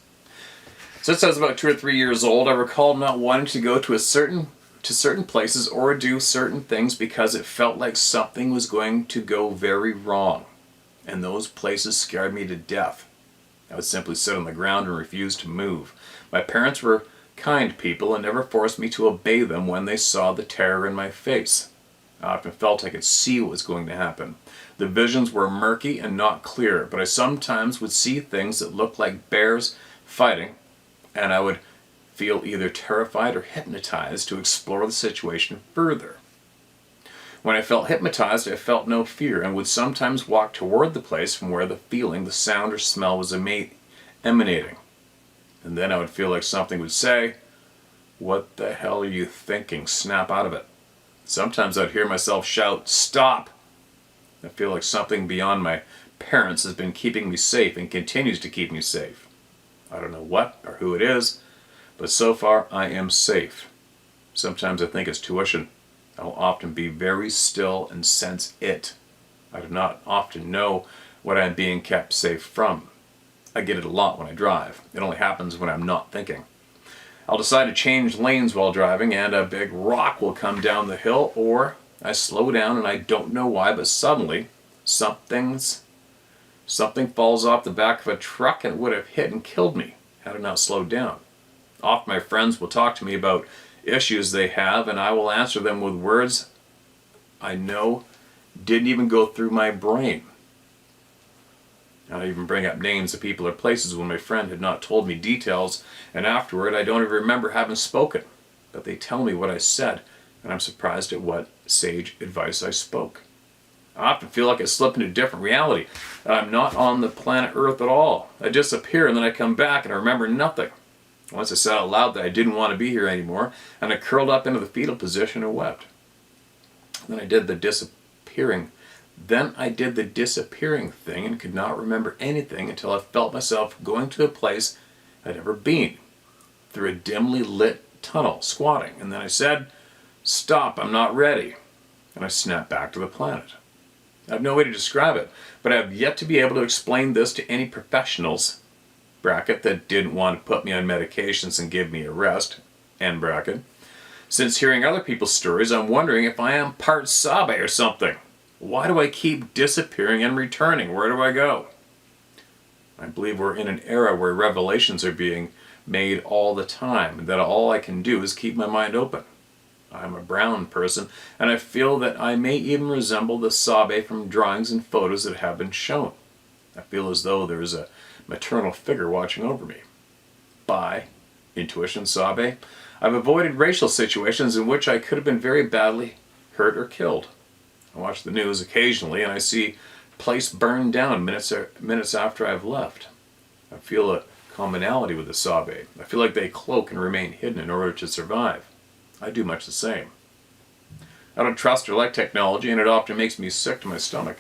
Since I was about 2 or 3 years old, I recall not wanting to go to certain places or do certain things because it felt like something was going to go very wrong. And those places scared me to death. I would simply sit on the ground and refuse to move. My parents were kind people and never forced me to obey them when they saw the terror in my face. I often felt I could see what was going to happen. The visions were murky and not clear, but I sometimes would see things that looked like bears fighting, and I would feel either terrified or hypnotized to explore the situation further. When I felt hypnotized, I felt no fear and would sometimes walk toward the place from where the feeling, the sound or smell was emanating. And then I would feel like something would say, "What the hell are you thinking? Snap out of it." Sometimes I'd hear myself shout, "Stop!" I feel like something beyond my parents has been keeping me safe and continues to keep me safe. I don't know what or who it is, but so far I am safe. Sometimes I think it's tuition. I will often be very still and sense it. I do not often know what I am being kept safe from. I get it a lot when I drive. It only happens when I'm not thinking. I'll decide to change lanes while driving and a big rock will come down the hill, or I slow down and I don't know why, but suddenly something falls off the back of a truck and it would have hit and killed me had I not slowed down. Often my friends will talk to me about issues they have and I will answer them with words I know didn't even go through my brain. I don't even bring up names of people or places when my friend had not told me details, and afterward I don't even remember having spoken. But they tell me what I said, and I'm surprised at what sage advice I spoke. I often feel like I slip into a different reality, that I'm not on the planet Earth at all. I disappear and then I come back and I remember nothing. Once I said out loud that I didn't want to be here anymore, and I curled up into the fetal position and wept. Then I did the disappearing thing and could not remember anything until I felt myself going to a place I'd never been, through a dimly lit tunnel, squatting. And then I said, "Stop, I'm not ready." And I snapped back to the planet. I have no way to describe it, but I have yet to be able to explain this to any professionals, bracket, that didn't want to put me on medications and give me a rest, end bracket. Since hearing other people's stories, I'm wondering if I am part Sabe or something. Why do I keep disappearing and returning? Where do I go? I believe we're in an era where revelations are being made all the time, and that all I can do is keep my mind open. I'm a brown person, and I feel that I may even resemble the Sabe from drawings and photos that have been shown. I feel as though there is a maternal figure watching over me. By intuition, Sabe, I've avoided racial situations in which I could have been very badly hurt or killed. I watch the news occasionally and I see place burned down minutes after I've left. I feel a commonality with the Sabe. I feel like they cloak and remain hidden in order to survive. I do much the same. I don't trust or like technology, and it often makes me sick to my stomach.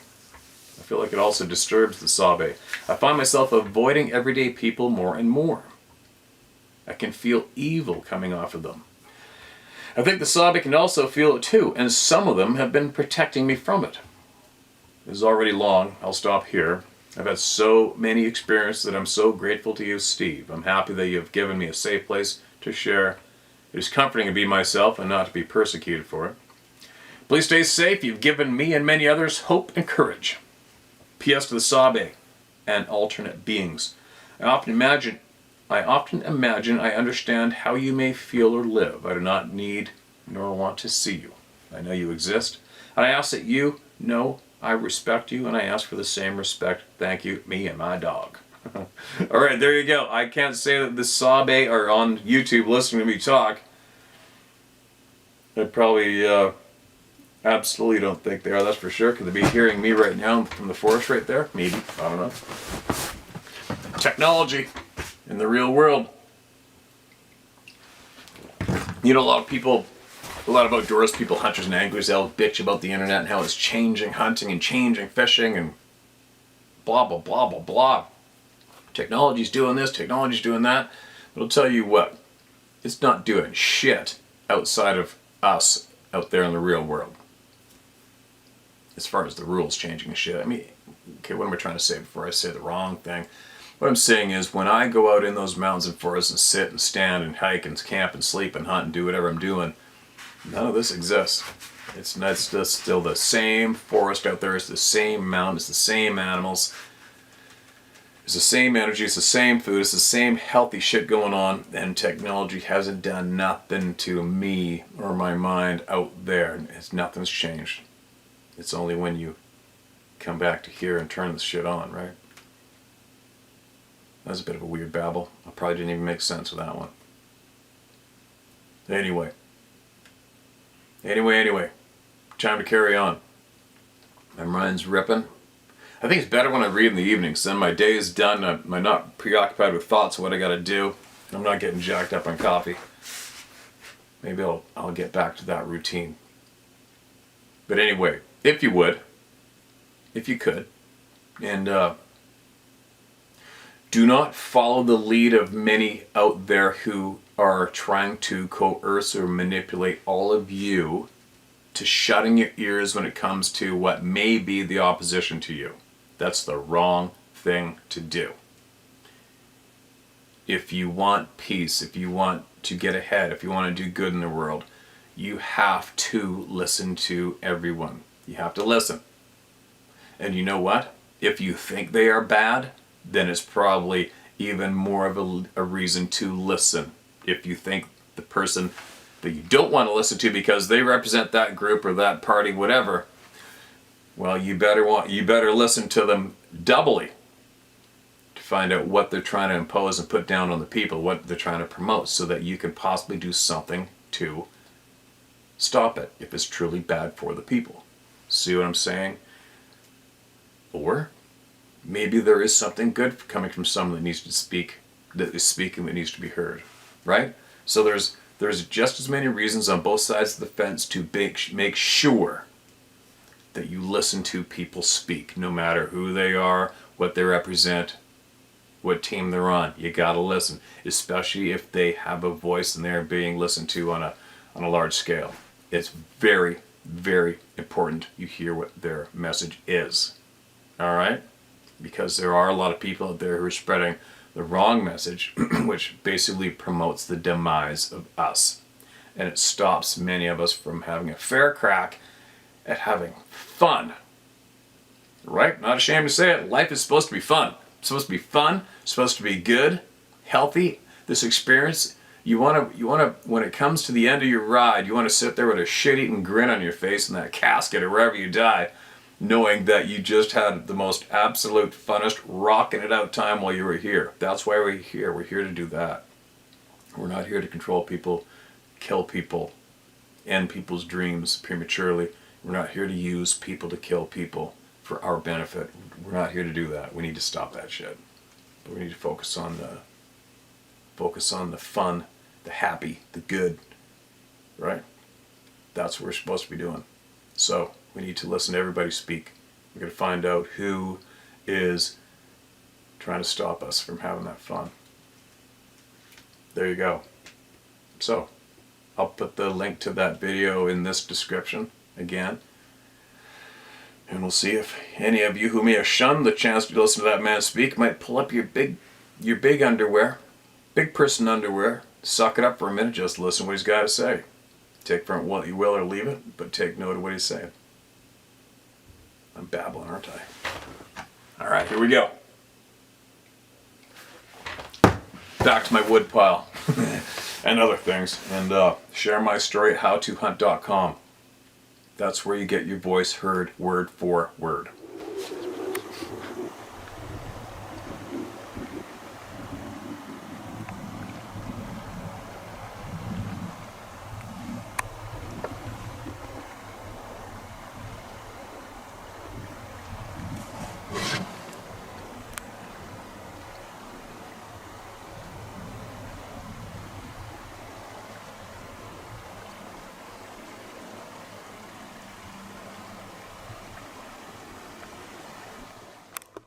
I feel like it also disturbs the Sabe. I find myself avoiding everyday people more and more. I can feel evil coming off of them. I think the Sabe can also feel it too, and some of them have been protecting me from it. This is already long. I'll stop here. I've had so many experiences that I'm so grateful to you, Steve. I'm happy that you have given me a safe place to share. It is comforting to be myself and not to be persecuted for it. Please stay safe. You've given me and many others hope and courage. P.S. to the Sabe and alternate beings. I often imagine I understand how you may feel or live. I do not need nor want to see you. I know you exist, and I ask that you know I respect you, and I ask for the same respect. Thank you, me and my dog. All right, there you go. I can't say that the Sabe are on YouTube listening to me talk. I probably absolutely don't think they are, that's for sure. Could they be hearing me right now from the forest right there? Maybe. I don't know. Technology in the real world. You know, a lot of outdoors people, hunters and anglers, they'll bitch about the internet and how it's changing hunting and changing fishing and blah, blah, blah, blah, blah. Technology's doing this, technology's doing that. But I'll tell you what, it's not doing shit outside of us out there in the real world. As far as the rules changing and shit. I mean, okay, what am I trying to say before I say the wrong thing? What I'm saying is, when I go out in those mountains and forests and sit and stand and hike and camp and sleep and hunt and do whatever I'm doing, none of this exists. It's just still the same forest out there. It's the same mountain. It's the same animals. It's the same energy. It's the same food. It's the same healthy shit going on. And technology hasn't done nothing to me or my mind out there. Nothing's changed. It's only when you come back to here and turn this shit on, right? That was a bit of a weird babble. I probably didn't even make sense with that one. Anyway. Time to carry on. My mind's ripping. I think it's better when I read in the evenings. Then my day is done. I'm not preoccupied with thoughts of what I gotta do. I'm not getting jacked up on coffee. Maybe I'll get back to that routine. But anyway, if you could, and do not follow the lead of many out there who are trying to coerce or manipulate all of you to shutting your ears when it comes to what may be the opposition to you. That's the wrong thing to do. If you want peace, if you want to get ahead, if you want to do good in the world, you have to listen to everyone. You have to listen. And you know what? If you think they are bad, then it's probably even more of a reason to listen. If you think the person that you don't want to listen to because they represent that group or that party, whatever, well, you better listen to them doubly. find out what they're trying to impose and put down on the people, what they're trying to promote, so that you can possibly do something to stop it if it's truly bad for the people. See what I'm saying? Or maybe there is something good coming from someone that needs to speak, that is speaking, that needs to be heard, right? So there's just as many reasons on both sides of the fence to make sure that you listen to people speak, no matter who they are, what they represent, what team they're on. You gotta listen, especially if they have a voice and they're being listened to on a large scale. It's very, very important you hear what their message is. All right? Because there are a lot of people out there who are spreading the wrong message, which basically promotes the demise of us. And it stops many of us from having a fair crack at having fun. Right? Not ashamed to say it. Life is supposed to be fun. It's supposed to be fun. It's supposed to be good, healthy. This experience, you want to, when it comes to the end of your ride, you want to sit there with a shit-eating grin on your face in that casket or wherever you die, knowing that you just had the most absolute funnest rocking it out time while you were here. That's why we're here. We're here to do that. We're not here to control people, kill people, end people's dreams prematurely. We're not here to use people to kill people for our benefit. We're not here to do that. We need to stop that shit. But we need to focus on the fun, the happy, the good, right? That's what we're supposed to be doing. So we need to listen to everybody speak. We're going to find out who is trying to stop us from having that fun. There you go. So I'll put the link to that video in this description again. And we'll see if any of you who may have shunned the chance to listen to that man speak might pull up your big underwear, big person underwear, suck it up for a minute, just listen to what he's got to say. Take from it what you will or leave it, but take note of what he's saying. I'm babbling, aren't I? All right, here we go. Back to my wood pile and other things, and share my story at howtohunt.com. That's where you get your voice heard word for word.